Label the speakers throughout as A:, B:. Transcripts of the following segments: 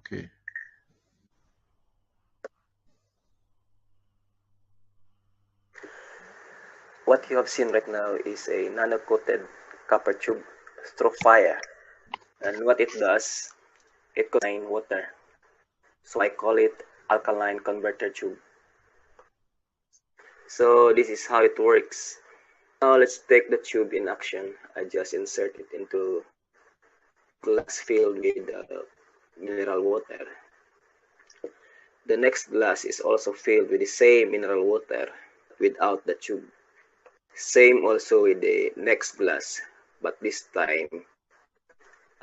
A: Okay.
B: What you have seen right now is a nano-coated copper tube through fire. And what it does, it contains water. So I call it alkaline converter tube. So this is how it works. Now let's take the tube in action. I just insert it into glass filled with mineral water. The next glass is also filled with the same mineral water without the tube. Same also with the next glass, but this time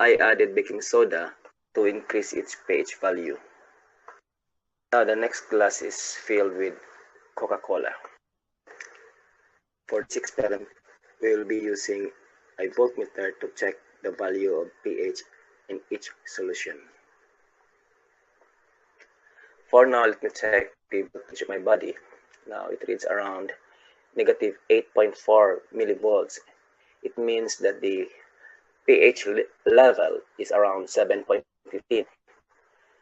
B: I added baking soda to increase its pH value. Now the next glass is filled with Coca-Cola. For this experiment, we will be using a voltmeter to check the value of pH in each solution. For now, let me check the voltage of my body. Now it reads around negative 8.4 millivolts. It means that the pH level is around 7.15.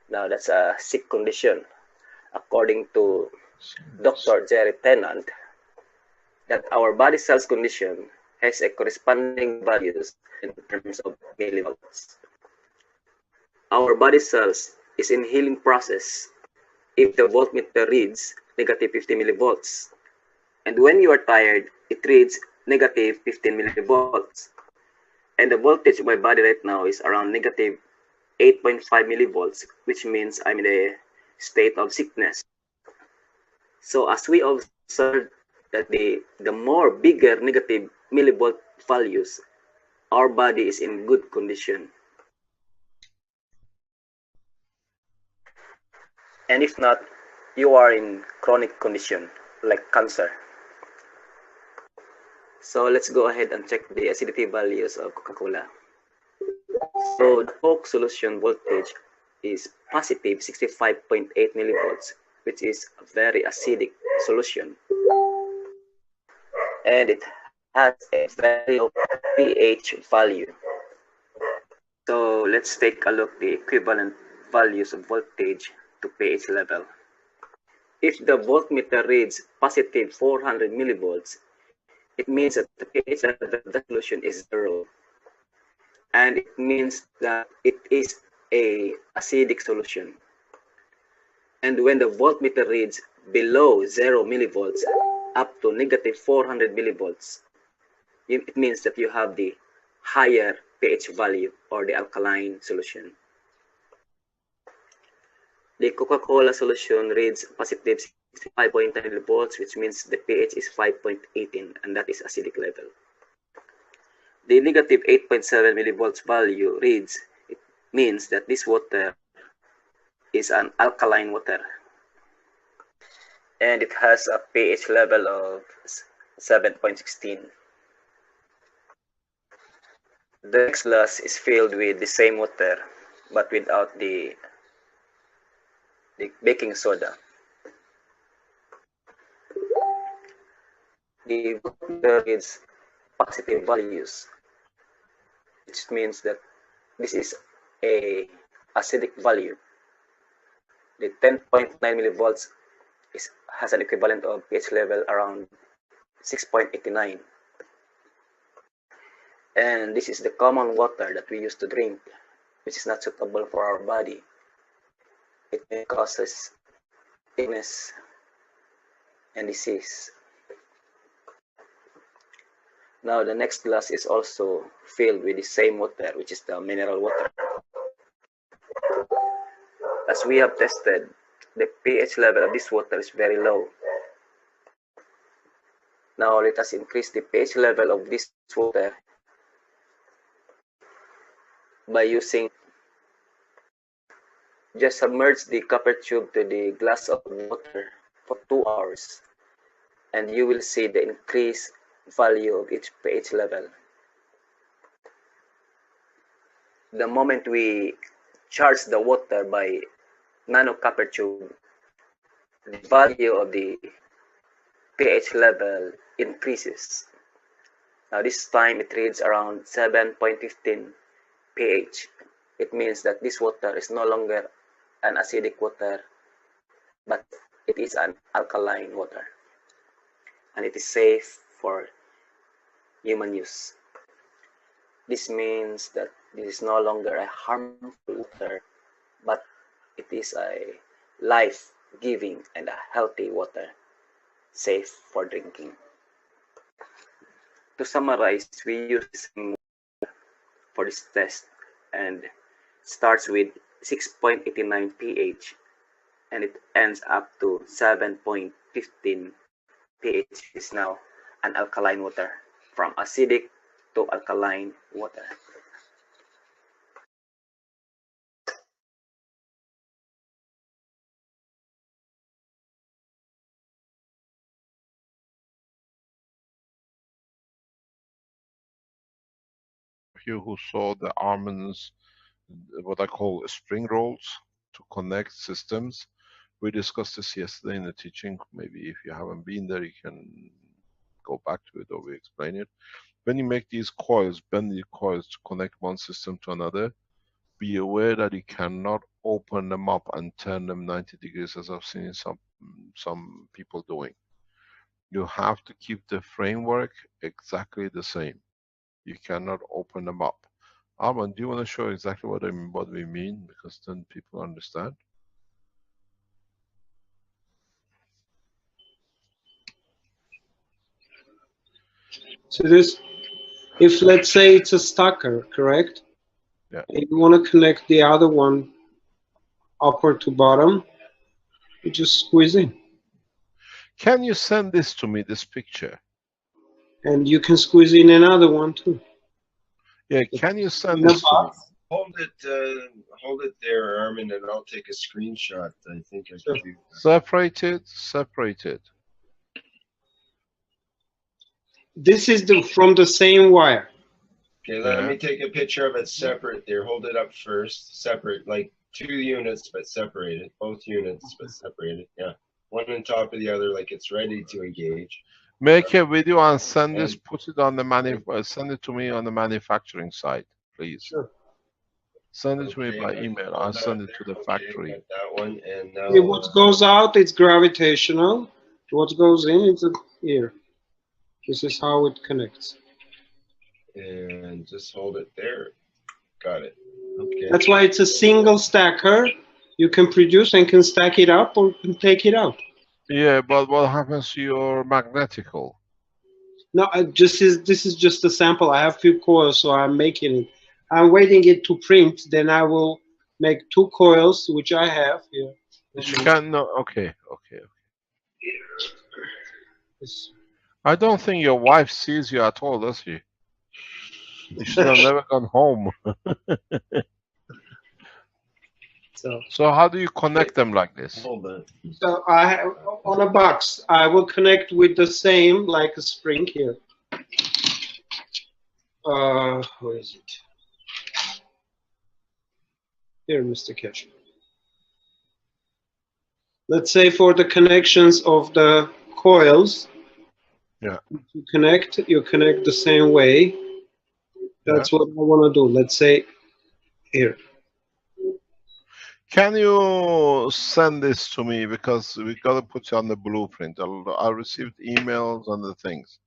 B: Now that's a sick condition. According to Dr. Jerry Tennant, that our body cells condition has a corresponding values in terms of millivolts. Our body cells is in healing process if the voltmeter reads negative 50 millivolts. And when you are tired, it reads negative 15 millivolts. And the voltage of my body right now is around negative 8.5 millivolts, which means I'm in a state of sickness. So as we observe that the more bigger negative millivolt values, our body is in good condition. And if not, you are in chronic condition like cancer. So let's go ahead and check the acidity values of Coca-Cola. So the Coke solution voltage is positive 65.8 millivolts, which is a very acidic solution. And it has a very low pH value. So let's take a look at the equivalent values of voltage to pH level. If the voltmeter reads positive 400 millivolts, it means that the pH level of the solution is 0. And it means that it is a acidic solution. And when the voltmeter reads below 0 millivolts up to negative 400 millivolts, it means that you have the higher pH value or the alkaline solution. The Coca-Cola solution reads positive 65.9 millivolts, which means the pH is 5.18, and that is acidic level. The negative 8.7 millivolts value reads, it means that this water is an alkaline water. And it has a pH level of 7.16. The next glass is filled with the same water, but without the baking soda. The water reads positive values, which means that this is a acidic value. The 10.9 millivolts has an equivalent of pH level around 6.89. And this is the common water that we use to drink, which is not suitable for our body. It may cause us illness and disease. Now the next glass is also filled with the same water, which is the mineral water. As we have tested, the pH level of this water is very low. Now let us increase the pH level of this water by using, just submerge the copper tube to the glass of water for 2 hours, and you will see the increased value of each pH level. The moment we charge the water by nano copper tube, the value of the pH level increases. Now this time it reads around 7.15 pH. It means that this water is no longer an acidic water, but it is an alkaline water, and it is safe for human use. This means that this is no longer a harmful water, but it is a life-giving and a healthy water, safe for drinking. To summarize, we use the same for this test, and starts with 6.89 pH and it ends up to 7.15 pH, which is now an alkaline water, from acidic to alkaline water.
A: You who saw the Armen's, what I call spring rolls to connect systems. We discussed this yesterday in the teaching. Maybe if you haven't been there, you can go back to it or we explain it. When you make these coils, bend the coils to connect one system to another, be aware that you cannot open them up and turn them 90 degrees as I've seen some people doing. You have to keep the framework exactly the same. You cannot open them up. Armand, do you want to show exactly what we mean? Because then people understand.
C: So this, if let's say it's a stacker, correct?
A: Yeah.
C: And you want to connect the other one upper to bottom, you just squeeze in.
A: Can you send this to me, this picture?
C: And you can squeeze in another one too.
A: Yeah, can you send this to me?
D: Hold it there, Armen, and I'll take a screenshot. I think I
C: Sure.
D: can do that.
A: Separate it, separate it.
C: This is from the same wire.
D: Okay, let me take a picture of it separate there. Hold it up first. Separate, like 2 units, but separated. Both units, but separated. Yeah. One on top of the other, like it's ready to engage.
A: Make a video and send this, put it on the send it to me on the manufacturing side, please.
C: Sure.
A: Send it to me by email. I'll send it to the factory.
D: Got that one, and now
C: What goes out, it's gravitational. What goes in, it's here. This is how it connects.
D: and just hold it there. Got it. Okay.
C: That's why it's a single stacker. You can produce and can stack it up or can take it out.
A: Yeah, but what happens to your magnetical?
C: No, this is just a sample. I have few coils, so I'm making it. I'm waiting it to print. Then I will make 2 coils, which I have here.
A: You can no. Okay.
C: Yes.
A: I don't think your wife sees you at all, does she? You should have never gone home. So how do you connect them like this?
D: Hold on.
C: So I have on a box. I will connect with the same like a spring here. Where is it? Here, Mr. Cash. Let's say for the connections of the coils.
A: Yeah.
C: You connect the same way. That's what I want to do. Let's say here.
A: Can you send this to me, because we got to put it on the blueprint. I received emails and the things.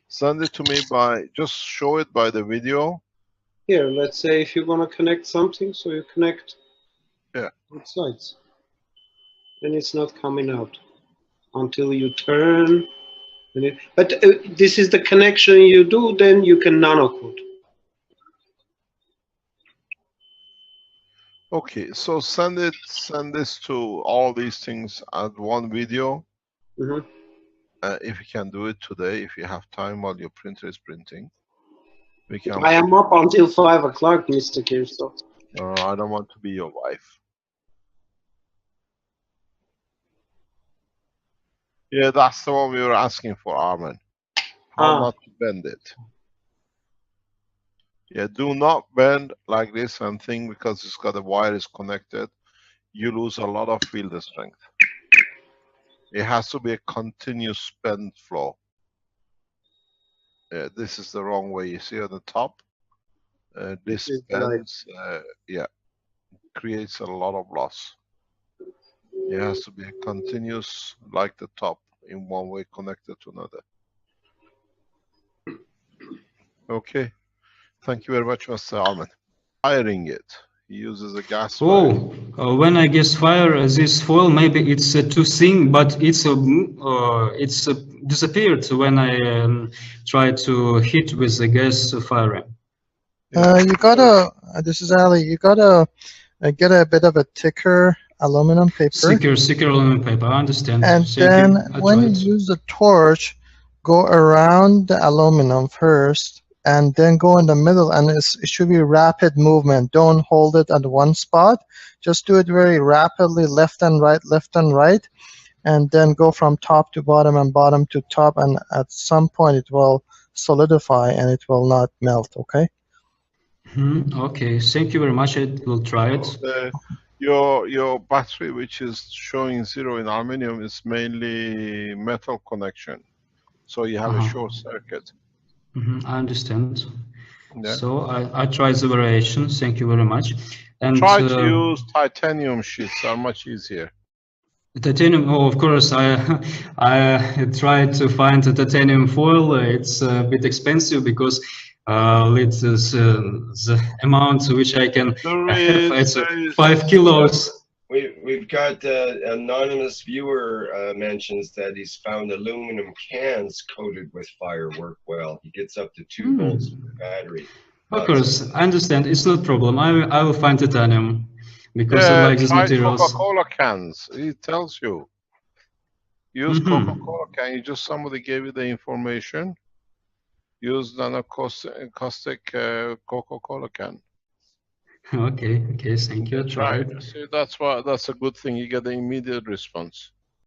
A: Send it to me by, just show it by the video.
C: Here, let's say if you're going to connect something, so you connect both sides. Then it's not coming out until you turn. But this is the connection you do, then you can nano code.
A: Okay, so send this to all these things as one video.
C: Mm-hmm.
A: If you can do it today, if you have time while your printer is printing. We can.
C: I am up until 5 o'clock, Mr. Kirsto.
A: I don't want to be your wife. Yeah, that's the one we were asking for, Armen. How not to bend it. Yeah, do not bend like this and think because it's got a wire is connected, you lose a lot of field strength. It has to be a continuous bend flow. This is the wrong way. You see on the top, this bends, creates a lot of loss. It has to be continuous, like the top, in one way connected to another. Okay. Thank you very much, Mr. Armen. Firing it. He uses a gas fire.
E: When I gas fire this foil, maybe it's too thin, but it's disappeared when I try to heat with the gas firing.
F: You gotta. This is Ali. You gotta get a bit of a thicker aluminum paper.
E: Thicker aluminum paper. I understand.
F: And then when you use the torch, go around the aluminum first, and then go in the middle, and it should be rapid movement. Don't hold it at one spot. Just do it very rapidly, left and right, and then go from top to bottom and bottom to top, and at some point it will solidify and it will not melt, okay?
E: Okay, thank you very much. I will try it.
A: Your battery, which is showing 0 in aluminum, is mainly metal connection. So you have a short circuit.
E: I understand.
A: Yeah.
E: So I try the variation. Thank you very much. And
A: try to use titanium sheets, are much easier.
E: Titanium, of course, I tried to find a titanium foil. It's a bit expensive because it's the amount which I can have. It's 5 kilos.
D: We've got anonymous viewer mentions that he's found aluminum cans coated with fire work well. He gets up to 2 volts per battery.
E: Of course, I understand. It's not a problem. I will find titanium because I like these materials.
A: Coca-Cola cans. It tells you. Use Coca-Cola can. Somebody gave you the information. Use nano-caustic Coca-Cola can.
E: Okay, thank you.
A: Try it. See, that's a good thing. You get the immediate response.